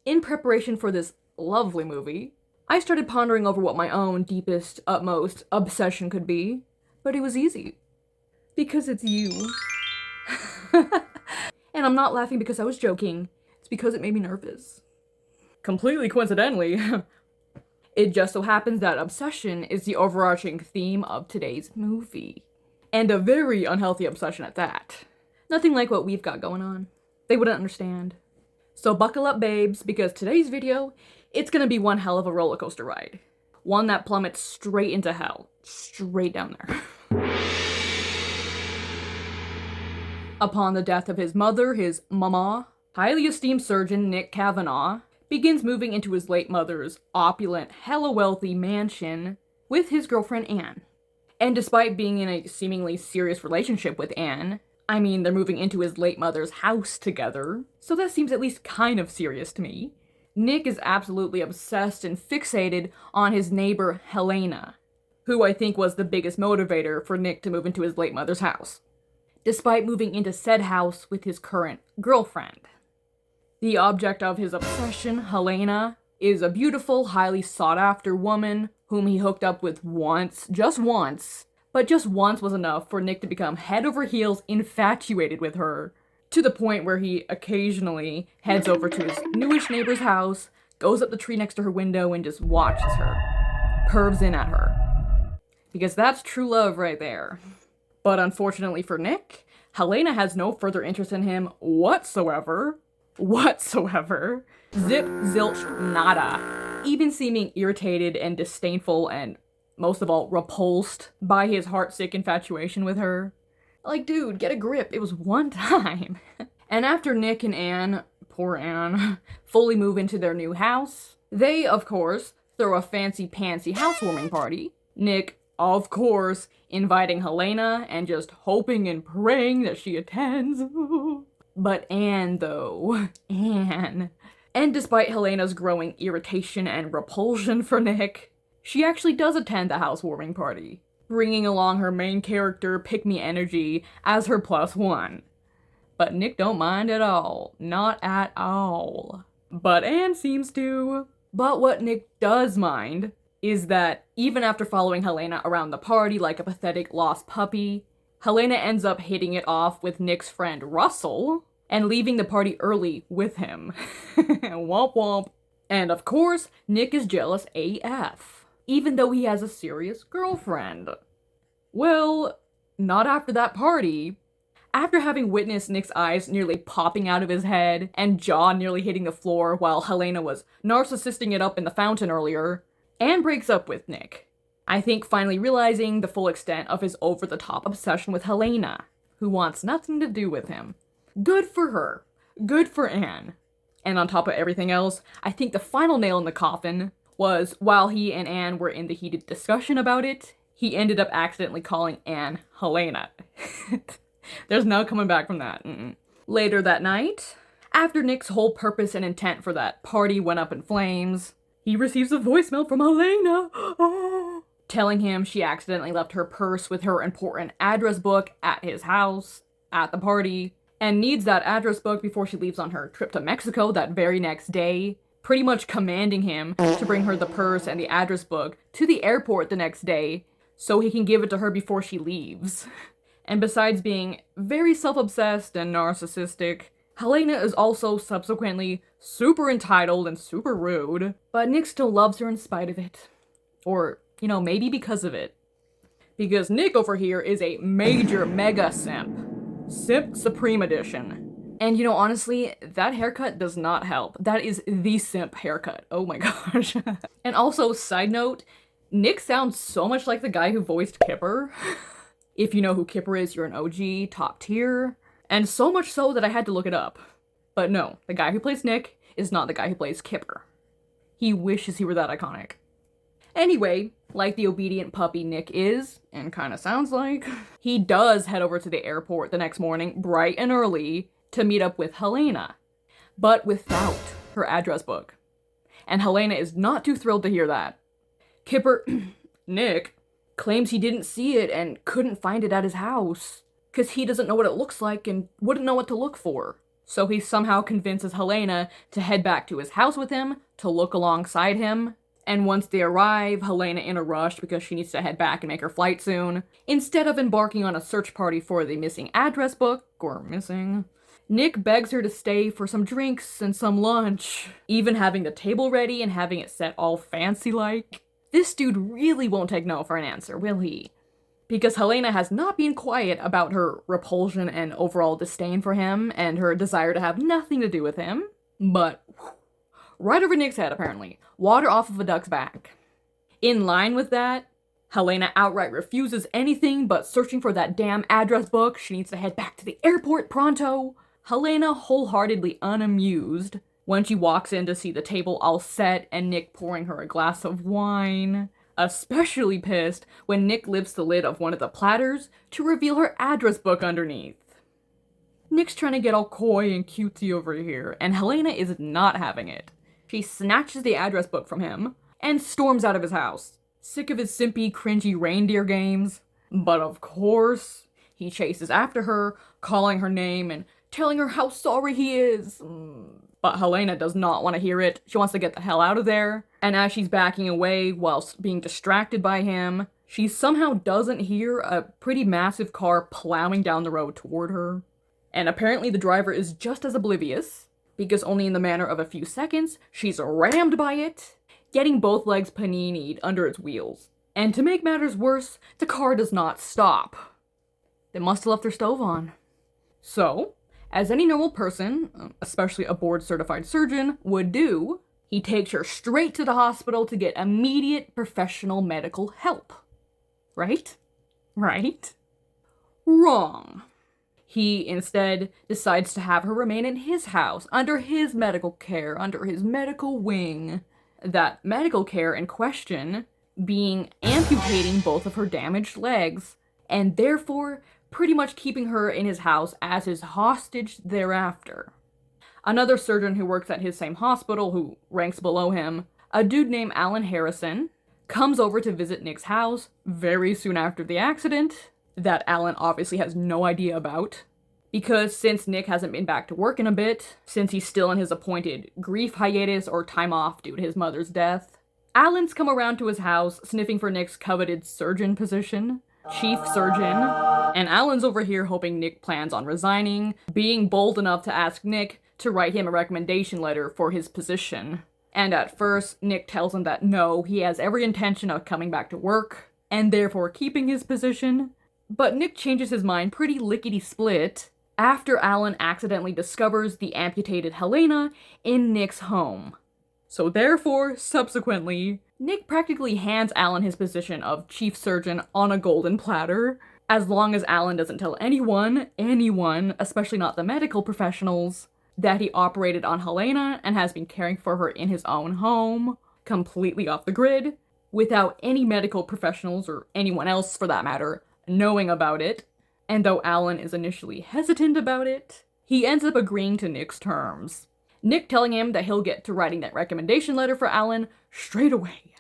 In preparation for this lovely movie, I started pondering over what my own deepest, utmost obsession could be, but it was easy. Because it's you. And I'm not laughing because I was joking, it's because it made me nervous. Completely coincidentally, it just so happens that obsession is the overarching theme of today's movie. And a very unhealthy obsession at that. Nothing like what we've got going on. They wouldn't understand. So buckle up, babes, because today's video, it's gonna be one hell of a roller coaster ride. One that plummets straight into hell. Straight down there. Upon the death of his mother, his mama, highly esteemed surgeon Nick Kavanagh begins moving into his late mother's opulent, hella wealthy mansion with his girlfriend Anne. And despite being in a seemingly serious relationship with Anne, I mean, they're moving into his late mother's house together, so that seems at least kind of serious to me. Nick is absolutely obsessed and fixated on his neighbor Helena, who I think was the biggest motivator for Nick to move into his late mother's house, despite moving into said house with his current girlfriend. The object of his obsession, Helena, is a beautiful, highly sought-after woman whom he hooked up with once, but just once was enough for Nick to become head over heels infatuated with her, to the point where he occasionally heads over to his newish neighbor's house, goes up the tree next to her window, and just watches her. Pervs in at her. Because that's true love right there. But unfortunately for Nick, Helena has no further interest in him whatsoever. Zip, zilch, nada. Even seeming irritated and disdainful and, most of all, repulsed by his heartsick infatuation with her. Like, dude, get a grip. It was one time. And after Nick and Anne, poor Anne, fully move into their new house, they, of course, throw a fancy-pantsy housewarming party. Nick, of course, inviting Helena and just hoping and praying that she attends. But Anne, though. Anne. And despite Helena's growing irritation and repulsion for Nick, she actually does attend the housewarming party, bringing along her main character, pick-me energy, as her +1. But Nick don't mind at all. Not at all. But Anne seems to. But what Nick does mind is that even after following Helena around the party like a pathetic lost puppy, Helena ends up hitting it off with Nick's friend Russell, and leaving the party early with him. Womp womp. And of course, Nick is jealous AF, even though he has a serious girlfriend. Well, not after that party. After having witnessed Nick's eyes nearly popping out of his head and jaw nearly hitting the floor while Helena was narcissisting it up in the fountain earlier, Anne breaks up with Nick. I think finally realizing the full extent of his over-the-top obsession with Helena, who wants nothing to do with him. Good for her. Good for Anne. And on top of everything else, I think the final nail in the coffin was while he and Anne were in the heated discussion about it, he ended up accidentally calling Anne Helena. There's no coming back from that. Later that night, after Nick's whole purpose and intent for that party went up in flames, he receives a voicemail from Helena, telling him she accidentally left her purse with her important address book at his house, at the party, and needs that address book before she leaves on her trip to Mexico that very next day, pretty much commanding him to bring her the purse and the address book to the airport the next day so he can give it to her before she leaves. And besides being very self-obsessed and narcissistic, Helena is also subsequently super entitled and super rude, but Nick still loves her in spite of it. Or, maybe because of it. Because Nick over here is a major mega simp. Simp Supreme Edition. And honestly, that haircut does not help. That is the simp haircut. Oh my gosh. And also, side note, Nick sounds so much like the guy who voiced Kipper. If you know who Kipper is, you're an OG, top tier. And so much so that I had to look it up. But no, the guy who plays Nick is not the guy who plays Kipper. He wishes he were that iconic. Anyway, like the obedient puppy Nick is, and kinda sounds like, he does head over to the airport the next morning, bright and early, to meet up with Helena. But without her address book. And Helena is not too thrilled to hear that. Kipper, Nick, claims he didn't see it and couldn't find it at his house, 'cause he doesn't know what it looks like and wouldn't know what to look for. So he somehow convinces Helena to head back to his house with him, to look alongside him. And once they arrive, Helena in a rush because she needs to head back and make her flight soon. Instead of embarking on a search party for the missing address book, Nick begs her to stay for some drinks and some lunch, even having the table ready and having it set all fancy-like. This dude really won't take no for an answer, will he? Because Helena has not been quiet about her repulsion and overall disdain for him and her desire to have nothing to do with him. But right over Nick's head, apparently. Water off of a duck's back. In line with that, Helena outright refuses anything but searching for that damn address book. She needs to head back to the airport pronto. Helena wholeheartedly unamused when she walks in to see the table all set and Nick pouring her a glass of wine. Especially pissed when Nick lifts the lid of one of the platters to reveal her address book underneath. Nick's trying to get all coy and cutesy over here, and Helena is not having it. She snatches the address book from him and storms out of his house, sick of his simpy, cringy reindeer games. But of course, he chases after her, calling her name and telling her how sorry he is. But Helena does not want to hear it. She wants to get the hell out of there. And as she's backing away whilst being distracted by him, she somehow doesn't hear a pretty massive car plowing down the road toward her. And apparently the driver is just as oblivious, because only in the matter of a few seconds, she's rammed by it, getting both legs panini'd under its wheels. And to make matters worse, the car does not stop. They must have left their stove on. So, as any normal person, especially a board-certified surgeon, would do, he takes her straight to the hospital to get immediate professional medical help. Right? Right? Wrong. He instead decides to have her remain in his house, under his medical care, under his medical wing. That medical care in question being amputating both of her damaged legs, and therefore pretty much keeping her in his house as his hostage thereafter. Another surgeon who works at his same hospital, who ranks below him, a dude named Alan Harrison, comes over to visit Nick's house very soon after the accident, that Alan obviously has no idea about. Because since Nick hasn't been back to work in a bit, since he's still in his appointed grief hiatus or time off due to his mother's death, Alan's come around to his house sniffing for Nick's coveted surgeon position, chief surgeon, and Alan's over here hoping Nick plans on resigning, being bold enough to ask Nick to write him a recommendation letter for his position. And at first, Nick tells him that no, he has every intention of coming back to work, and therefore keeping his position. But Nick changes his mind pretty lickety-split after Alan accidentally discovers the amputated Helena in Nick's home. So therefore, subsequently, Nick practically hands Alan his position of chief surgeon on a golden platter, as long as Alan doesn't tell anyone, especially not the medical professionals, that he operated on Helena and has been caring for her in his own home, completely off the grid, without any medical professionals, or anyone else for that matter, knowing about it. And though Alan is initially hesitant about it, he ends up agreeing to Nick's terms. Nick telling him that he'll get to writing that recommendation letter for Alan straight away.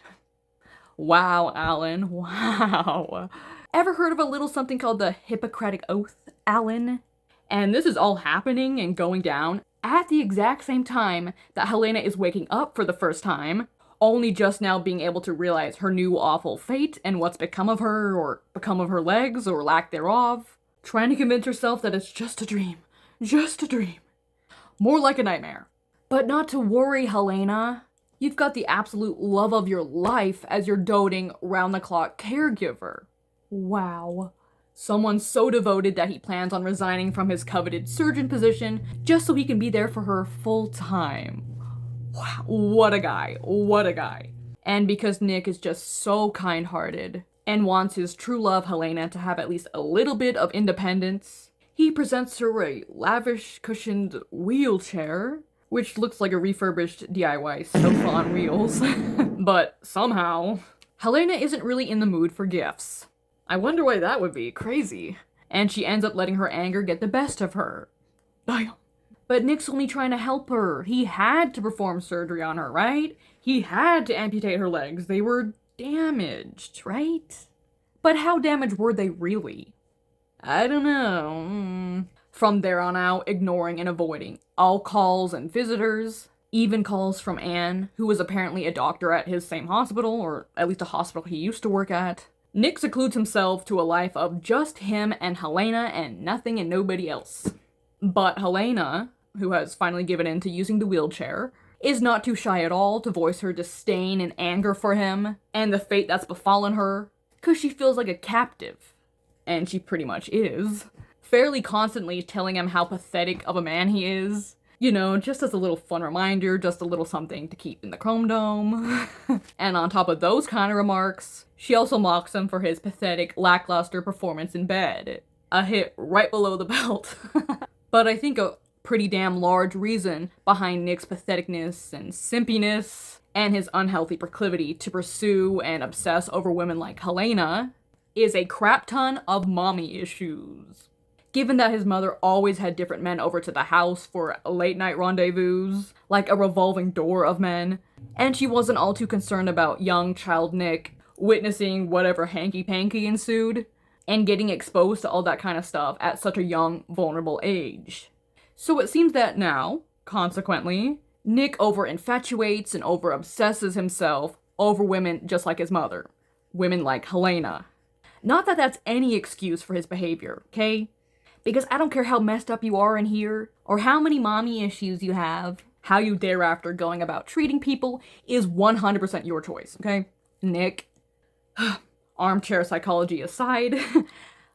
Wow, Alan, wow. Ever heard of a little something called the Hippocratic Oath, Alan? And this is all happening and going down at the exact same time that Helena is waking up for the first time, only just now being able to realize her new awful fate and what's become of her, or become of her legs, or lack thereof, trying to convince herself that it's just a dream. Just a dream. More like a nightmare. But not to worry, Helena. You've got the absolute love of your life as your doting, round-the-clock caregiver. Wow. Someone so devoted that he plans on resigning from his coveted surgeon position just so he can be there for her full time. Wow, what a guy, what a guy. And because Nick is just so kind-hearted and wants his true love, Helena, to have at least a little bit of independence, he presents her a lavish cushioned wheelchair, which looks like a refurbished DIY sofa on wheels. But somehow, Helena isn't really in the mood for gifts. I wonder why that would be. Crazy. And she ends up letting her anger get the best of her. Damn. But Nick's only trying to help her. He had to perform surgery on her, right? He had to amputate her legs. They were damaged, right? But how damaged were they really? I don't know. From there on out, ignoring and avoiding all calls and visitors, even calls from Anne, who was apparently a doctor at his same hospital, or at least a hospital he used to work at. Nick secludes himself to a life of just him and Helena and nothing and nobody else. But Helena, who has finally given in to using the wheelchair, is not too shy at all to voice her disdain and anger for him and the fate that's befallen her, because she feels like a captive. And she pretty much is. Fairly constantly telling him how pathetic of a man he is. You know, just as a little fun reminder, just a little something to keep in the Chrome Dome. And on top of those kind of remarks, she also mocks him for his pathetic, lackluster performance in bed. A hit right below the belt. But I think a pretty damn large reason behind Nick's patheticness and simpiness and his unhealthy proclivity to pursue and obsess over women like Helena is a crap ton of mommy issues. Given that his mother always had different men over to the house for late night rendezvous, like a revolving door of men, and she wasn't all too concerned about young child Nick witnessing whatever hanky-panky ensued, and getting exposed to all that kind of stuff at such a young, vulnerable age. So it seems that now, consequently, Nick over-infatuates and over-obsesses himself over women just like his mother. Women like Helena. Not that that's any excuse for his behavior, okay? Because I don't care how messed up you are in here, or how many mommy issues you have, how you thereafter going about treating people is 100% your choice, okay? Nick. Armchair psychology aside,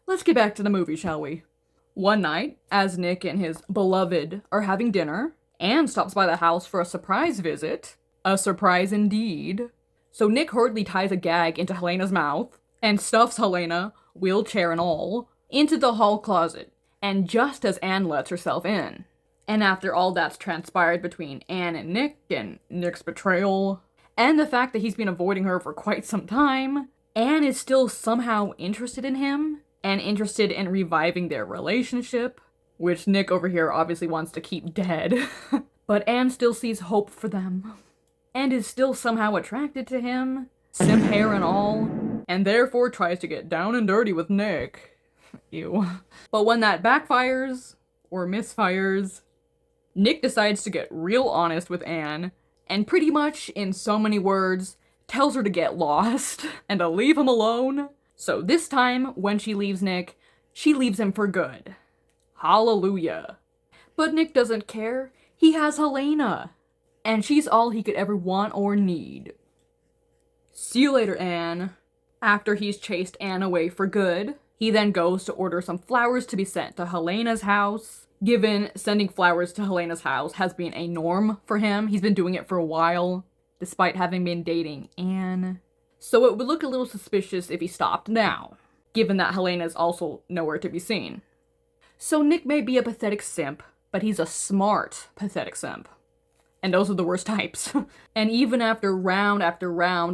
let's get back to the movie, shall we? One night, as Nick and his beloved are having dinner, Anne stops by the house for a surprise visit. A surprise indeed. So Nick hurriedly ties a gag into Helena's mouth, and stuffs Helena, wheelchair and all, into the hall closet, and just as Anne lets herself in. And after all that's transpired between Anne and Nick's betrayal, and the fact that he's been avoiding her for quite some time, Anne is still somehow interested in him, and interested in reviving their relationship, which Nick over here obviously wants to keep dead. But Anne still sees hope for them, and is still somehow attracted to him, simp hair and all, and therefore tries to get down and dirty with Nick. Ew. But when that backfires, or misfires, Nick decides to get real honest with Anne, and pretty much, in so many words, tells her to get lost, and to leave him alone. So this time, when she leaves Nick, she leaves him for good. Hallelujah. But Nick doesn't care. He has Helena. And she's all he could ever want or need. See you later, Anne. After he's chased Anne away for good, he then goes to order some flowers to be sent to Helena's house. Given sending flowers to Helena's house has been a norm for him. He's been doing it for a while, despite having been dating Anne. So it would look a little suspicious if he stopped now, given that Helena is also nowhere to be seen. So Nick may be a pathetic simp, but he's a smart pathetic simp. And those are the worst types. And even after round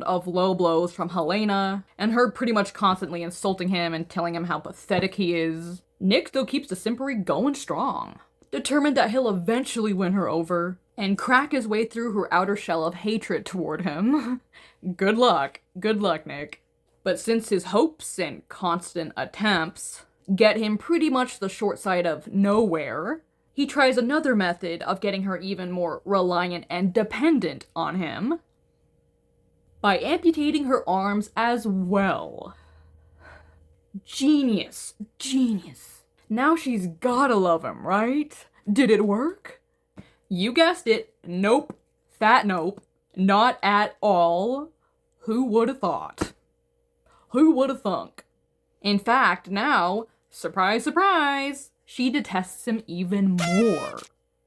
of low blows from Helena, and her pretty much constantly insulting him and telling him how pathetic he is, Nick still keeps the simpery going strong, determined that he'll eventually win her over, and crack his way through her outer shell of hatred toward him. Good luck, Nick. But since his hopes and constant attempts get him pretty much the short side of nowhere, he tries another method of getting her even more reliant and dependent on him by amputating her arms as well. Genius. Now she's gotta love him, right? Did it work? You guessed it. Nope. Fat nope. Not at all. Who would've thought? Who would've thunk? In fact, now, surprise, surprise, she detests him even more.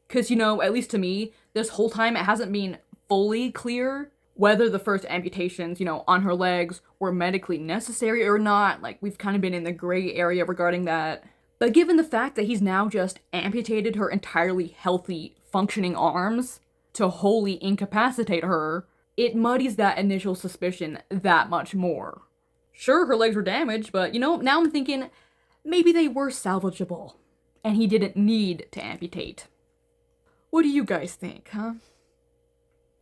'Cause, at least to me, this whole time it hasn't been fully clear whether the first amputations, on her legs were medically necessary or not. Like, we've kind of been in the gray area regarding that. But given the fact that he's now just amputated her entirely healthy, functioning arms to wholly incapacitate her, it muddies that initial suspicion that much more. Sure, her legs were damaged, but, now I'm thinking maybe they were salvageable, and he didn't need to amputate. What do you guys think, huh?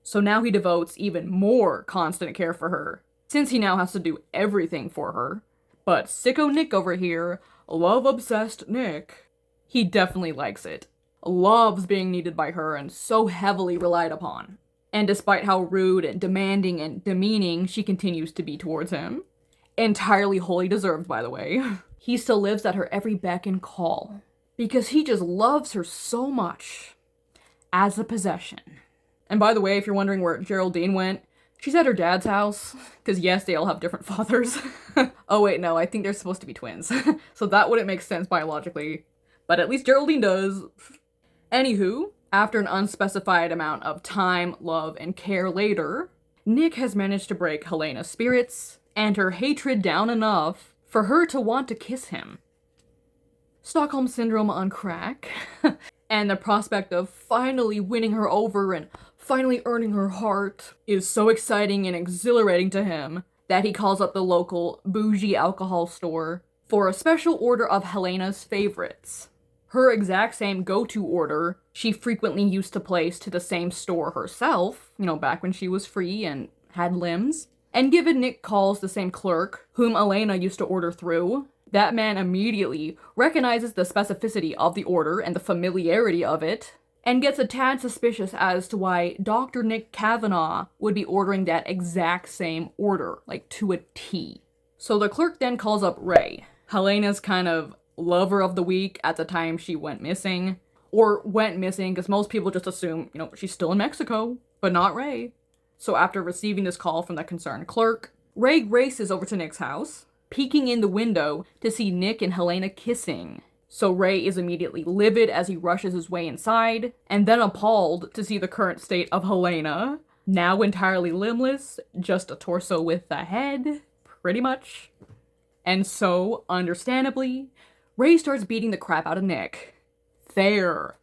So now he devotes even more constant care for her, since he now has to do everything for her. But sicko Nick over here, love-obsessed Nick, He definitely likes it. Loves being needed by her and so heavily relied upon. And despite how rude and demanding and demeaning she continues to be towards him, entirely wholly deserved, by the way, he still lives at her every beck and call. Because he just loves her so much. As a possession. And by the way, if you're wondering where Geraldine went, she's at her dad's house. Because yes, they all have different fathers. Oh wait, no, I think they're supposed to be twins. So that wouldn't make sense biologically. But at least Geraldine does. Anywho, after an unspecified amount of time, love, and care later, Nick has managed to break Helena's spirits and her hatred down enough for her to want to kiss him. Stockholm Syndrome on crack. And the prospect of finally winning her over and finally earning her heart is so exciting and exhilarating to him that he calls up the local bougie alcohol store for a special order of Helena's favorites. Her exact same go-to order she frequently used to place to the same store herself, back when she was free and had limbs. And given Nick calls the same clerk, whom Helena used to order through, that man immediately recognizes the specificity of the order and the familiarity of it, and gets a tad suspicious as to why Dr. Nick Kavanaugh would be ordering that exact same order, like to a T. So the clerk then calls up Ray, Helena's kind of lover of the week at the time she went missing. Or went missing, because most people just assume, she's still in Mexico, but not Ray. So after receiving this call from the concerned clerk, Ray races over to Nick's house, peeking in the window to see Nick and Helena kissing. So Ray is immediately livid as he rushes his way inside, and then appalled to see the current state of Helena, now entirely limbless, just a torso with a head, pretty much. And so, understandably, Ray starts beating the crap out of Nick. Fair.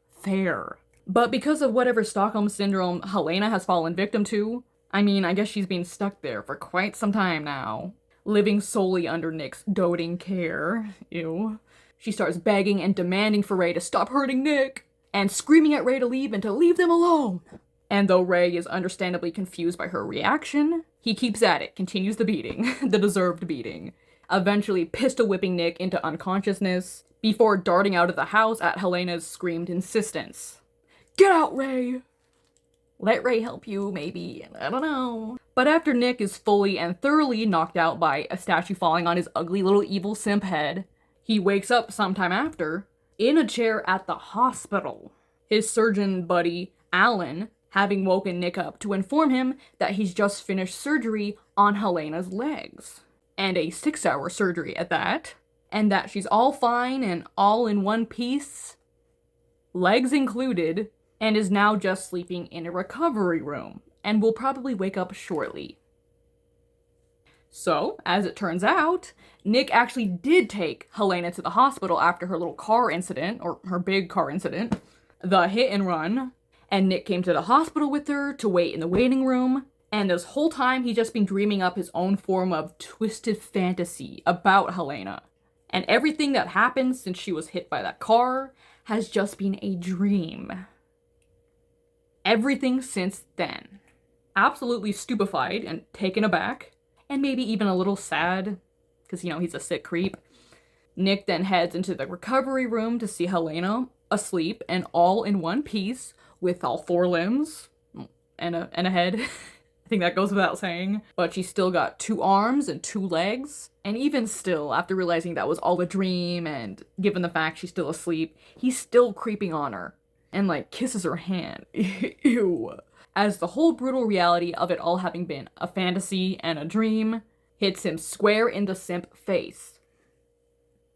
But because of whatever Stockholm Syndrome Helena has fallen victim to, I guess she's been stuck there for quite some time now, living solely under Nick's doting care. Ew. She starts begging and demanding for Ray to stop hurting Nick, and screaming at Ray to leave and to leave them alone. And though Ray is understandably confused by her reaction, he keeps at it, continues the beating, the deserved beating, eventually pistol whipping Nick into unconsciousness, before darting out of the house at Helena's screamed insistence. Get out, Ray! Let Ray help you, maybe, I don't know. But after Nick is fully and thoroughly knocked out by a statue falling on his ugly little evil simp head, he wakes up sometime after, in a chair at the hospital. His surgeon buddy, Alan, having woken Nick up to inform him that he's just finished surgery on Helena's legs. And a 6-hour surgery at that. And that she's all fine and all in one piece, legs included, and is now just sleeping in a recovery room, and will probably wake up shortly. So, as it turns out, Nick actually did take Helena to the hospital after her little car incident, or her big car incident, the hit and run, and Nick came to the hospital with her to wait in the waiting room, and this whole time he's just been dreaming up his own form of twisted fantasy about Helena. And everything that happened since she was hit by that car has just been a dream. Everything since then. Absolutely stupefied and taken aback, and maybe even a little sad, because, he's a sick creep. Nick then heads into the recovery room to see Helena asleep and all in one piece, with all 4 limbs and a head. I think that goes without saying. But she's still got 2 arms and 2 legs. And even still, after realizing that was all a dream, and given the fact she's still asleep, he's still creeping on her. And, kisses her hand. Ew. As the whole brutal reality of it all having been a fantasy and a dream hits him square in the simp face.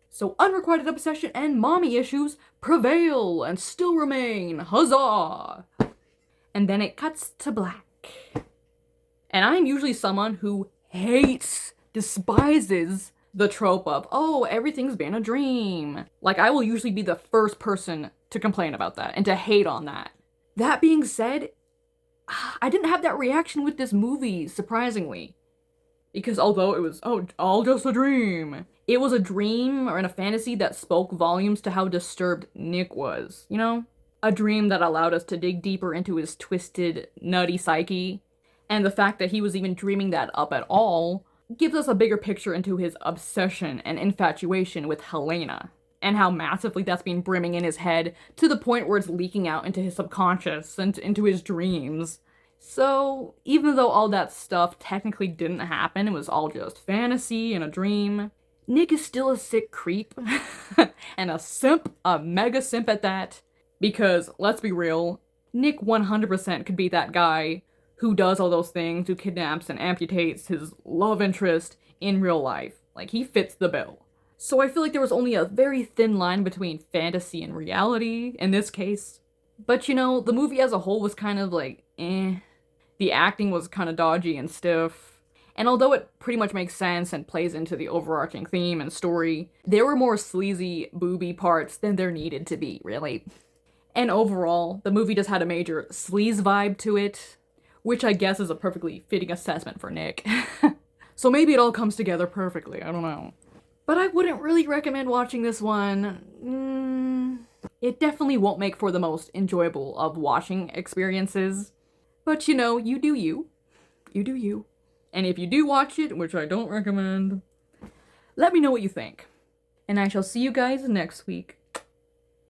So unrequited obsession and mommy issues prevail and still remain. Huzzah! And then it cuts to black. And I'm usually someone who despises the trope of, oh, everything's been a dream. I will usually be the first person to complain about that and to hate on that. That being said, I didn't have that reaction with this movie, surprisingly. Because although it was, all just a dream, it was a dream or in a fantasy that spoke volumes to how disturbed Nick was, A dream that allowed us to dig deeper into his twisted, nutty psyche. And the fact that he was even dreaming that up at all gives us a bigger picture into his obsession and infatuation with Helena. and how massively that's been brimming in his head to the point where it's leaking out into his subconscious and into his dreams. So, even though all that stuff technically didn't happen, it was all just fantasy and a dream, Nick is still a sick creep. And a simp, a mega simp at that. Because, let's be real, Nick 100% could be that guy who does all those things, who kidnaps and amputates his love interest in real life. Like, he fits the bill. So I feel like there was only a very thin line between fantasy and reality in this case. But you know, the movie as a whole was kind of like, eh. The acting was kind of dodgy and stiff. And although it pretty much makes sense and plays into the overarching theme and story, there were more sleazy, booby parts than there needed to be, really. And overall, the movie just had a major sleaze vibe to it, which I guess is a perfectly fitting assessment for Nick. So maybe it all comes together perfectly, I don't know. But I wouldn't really recommend watching this one. It definitely won't make for the most enjoyable of watching experiences. But you know, you do you. You do you. And if you do watch it, which I don't recommend, let me know what you think. And I shall see you guys next week.